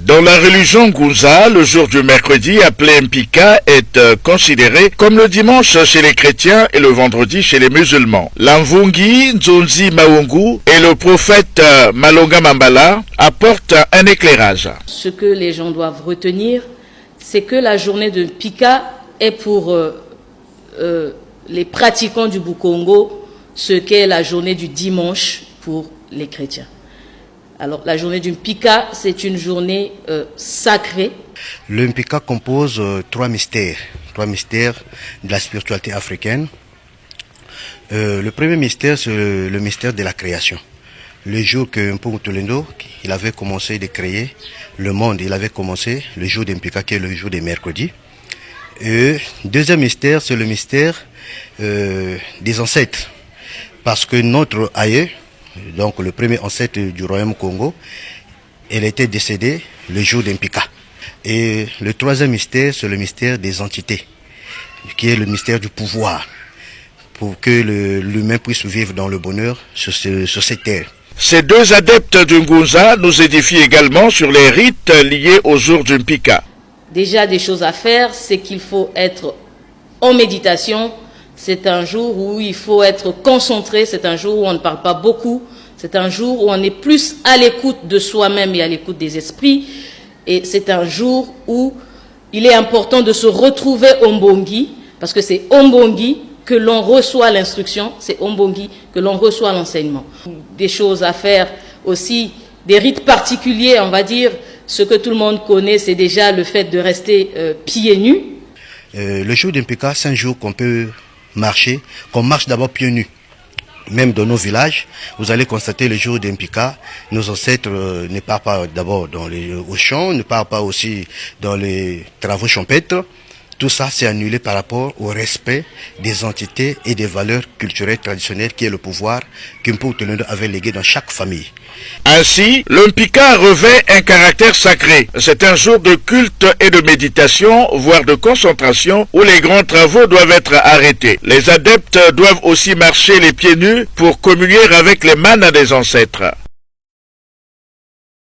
Dans la religion Ngunza, le jour du mercredi appelé Mpika est considéré comme le dimanche chez les chrétiens et le vendredi chez les musulmans. L'Amvungi Nzonzi Maungu et le prophète Malonga Mambala apportent un éclairage. Ce que les gens doivent retenir, c'est que la journée de Mpika est pour les pratiquants du Bukongo ce qu'est la journée du dimanche pour les chrétiens. Alors, la journée du Mpika, c'est une journée sacrée. Le Mpika compose trois mystères de la spiritualité africaine. Le premier mystère, c'est le mystère de la création. Le jour que Mpungu Tulendo, il avait commencé de créer le monde, il avait commencé le jour de Mpika, qui est le jour des mercredis. Deuxième mystère, c'est le mystère des ancêtres. Parce que notre aïeux, donc le premier ancêtre du royaume Congo, elle était décédée le jour d'Mpika. Et le troisième mystère, c'est le mystère des entités, qui est le mystère du pouvoir, pour que l'humain puisse vivre dans le bonheur sur cette terre. Ces deux adeptes du Ngunza nous édifient également sur les rites liés au jour du Mpika. Déjà des choses à faire, c'est qu'il faut être en méditation. C'est un jour où il faut être concentré, c'est un jour où on ne parle pas beaucoup, c'est un jour où on est plus à l'écoute de soi-même et à l'écoute des esprits. Et c'est un jour où il est important de se retrouver au Mbongi, parce que c'est au Mbongi que l'on reçoit l'instruction, c'est au Mbongi que l'on reçoit l'enseignement. Des choses à faire aussi, des rites particuliers, on va dire, ce que tout le monde connaît, c'est déjà le fait de rester pieds nus. Le jour d'Mpika, c'est un jour qu'on peut marcher, qu'on marche d'abord pieds nus. Même dans nos villages, vous allez constater le jour d'Mpika, nos ancêtres ne partent pas d'abord au champ, ne partent pas aussi dans les travaux champêtres. Tout ça, c'est annulé par rapport au respect des entités et des valeurs culturelles traditionnelles qui est le pouvoir que Mpungu Tulendo avait légué dans chaque famille. Ainsi, le Mpika revêt un caractère sacré. C'est un jour de culte et de méditation, voire de concentration, où les grands travaux doivent être arrêtés. Les adeptes doivent aussi marcher les pieds nus pour communier avec les manes des ancêtres.